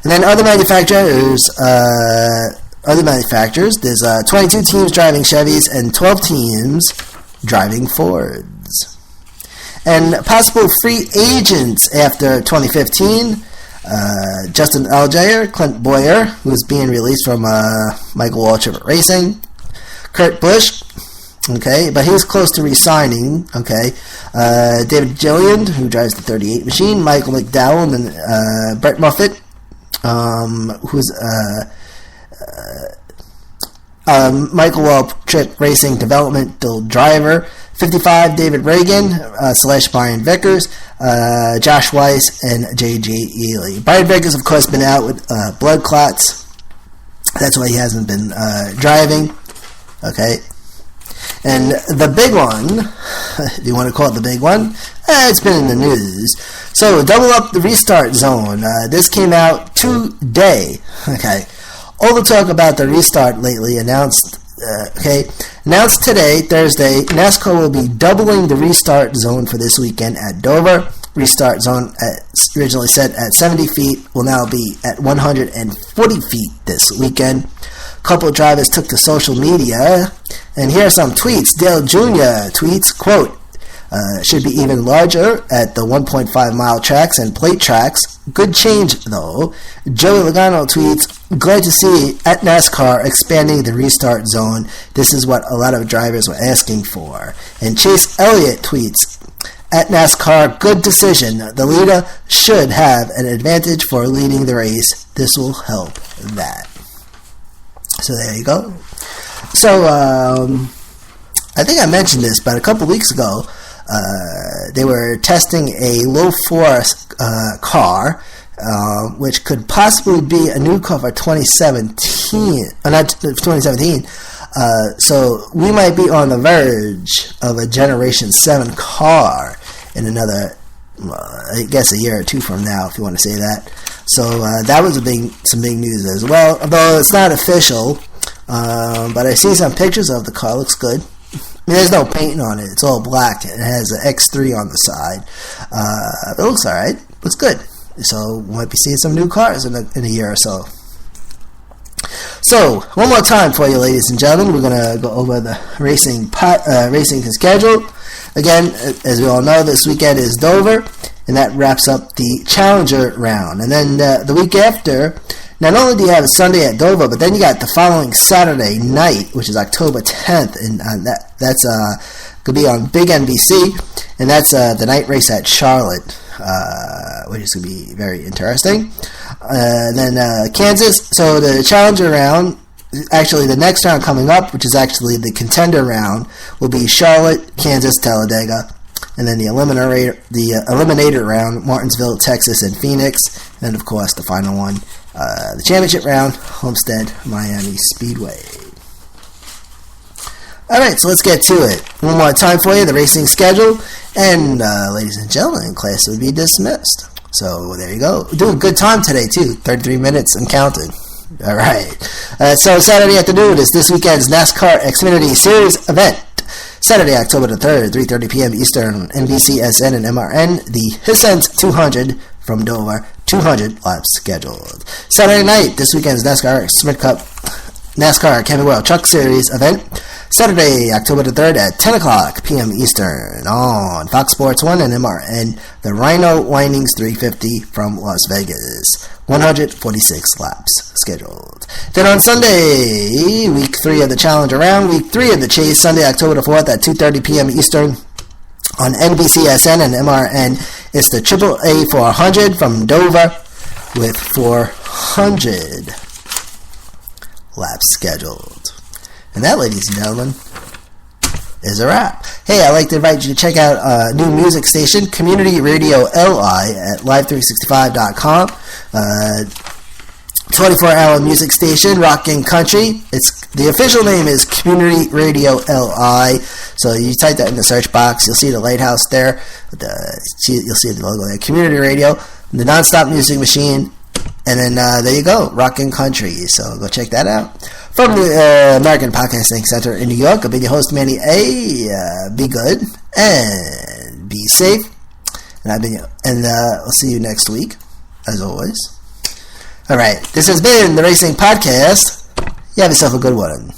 And then other manufacturers, there's 22 teams driving Chevys and 12 teams driving Fords. And possible free agents after 2015, Justin Allgaier, Clint Bowyer, who's being released from Michael Waltrip Racing, Kurt Busch, okay, but he's close to re-signing, okay, David Gilliland, who drives the 38 machine, Michael McDowell, and Brett Moffitt, who's Michael Waltrip Racing Developmental Driver, 55, David Reagan, / Brian Vickers, Josh Weiss, and J.J. Ely. Brian Vickers, of course, been out with blood clots. That's why he hasn't been driving. Okay. And the big one, if you want to call it the big one, it's been in the news. So, double up the restart zone. This came out today. Okay. All the talk about the restart lately announced today, Thursday, NASCAR will be doubling the restart zone for this weekend at Dover. Restart zone, originally set at 70 feet, will now be at 140 feet this weekend. A couple of drivers took to social media, and here are some tweets. Dale Jr. tweets, quote, should be even larger at the 1.5 mile tracks and plate tracks. Good change, though. Joey Logano tweets, glad to see at NASCAR expanding the restart zone. This is what a lot of drivers were asking for. And Chase Elliott tweets, at NASCAR, good decision. The leader should have an advantage for leading the race. This will help that. So there you go. So, I think I mentioned this, but a couple weeks ago, they were testing a low-floor car, which could possibly be a new car for 2017. Not 2017. So we might be on the verge of a Generation 7 car in another, I guess, a year or two from now, if you want to say that. So that was some big news as well. Although it's not official, but I see some pictures of the car. Looks good. I mean, there's no paint on it. It's all black. It has an X3 on the side. It looks all right. Looks good. So we might be seeing some new cars in a year or so. So, one more time for you, ladies and gentlemen. We're going to go over the racing schedule. Again, as we all know, this weekend is Dover, and that wraps up the Challenger round. And then the week after, not only do you have a Sunday at Dover, but then you got the following Saturday night, which is October 10th, and that's going to be on Big NBC, and that's the night race at Charlotte, which is going to be very interesting. Then Kansas, so the Challenger round, actually the next round coming up, which is actually the Contender round, will be Charlotte, Kansas, Talladega, and then the Eliminator round, Martinsville, Texas, and Phoenix, and then of course the final one, the Championship round, Homestead, Miami Speedway. Alright, so let's get to it. One more time for you, the racing schedule, and ladies and gentlemen, class would be dismissed. So there you go. Doing good time today too, 33 minutes and counting. Alright, so Saturday afternoon is this weekend's NASCAR Xfinity Series event. Saturday, October the 3rd, 3:30 p.m. Eastern, NBC, SN, and MRN, the Hissent 200 from Dover, 200 laps scheduled. Saturday night, this weekend's NASCAR Smith Cup NASCAR Camping World Truck Series event. Saturday, October the 3rd at 10 o'clock p.m. Eastern on Fox Sports 1 and MRN, the Rhino Windings 350 from Las Vegas. 146 laps scheduled. Then on Sunday, week 3 of the Challenger round, week 3 of the Chase, Sunday, October the 4th at 2:30 p.m. Eastern on NBC, SN, and MRN. It's the AAA 400 from Dover with 400 laps scheduled. And that, ladies and gentlemen, is a wrap. Hey, I'd like to invite you to check out a new music station, Community Radio LI, at live365.com. 24-hour music station, rock and country. The official name is Community Radio LI. So you type that in the search box, you'll see the lighthouse there. You'll see the logo there. Community Radio, the nonstop music machine. And then there you go, rock and country. So go check that out. From the American Podcasting Center in New York, I've been your host, Manny A. Be good and be safe. And we'll see you next week, as always. All right. This has been the Racing Podcast. You have yourself a good one.